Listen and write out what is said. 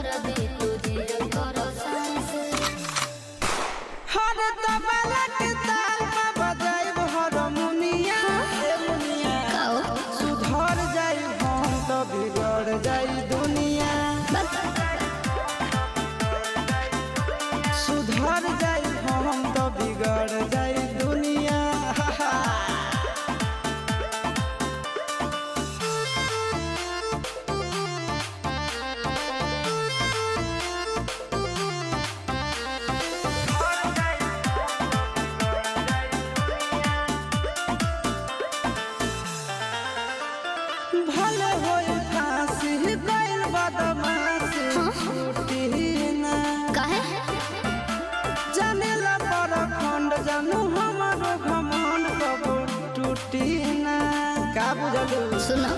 दर्द तुझे करो सांस हर तबला के ताल में बजाइब हारमोनिया सुधर जाई हम तो बिगड़ जाई दुनिया सुधर जाई हम तो बिगड़ जाई दुनिया भले होई फांसी गइल बदमाशी छूटी ना काहे जानेला पर खंड जानू हमारो घमंड कबो टूटी ना का बुझलू सुनो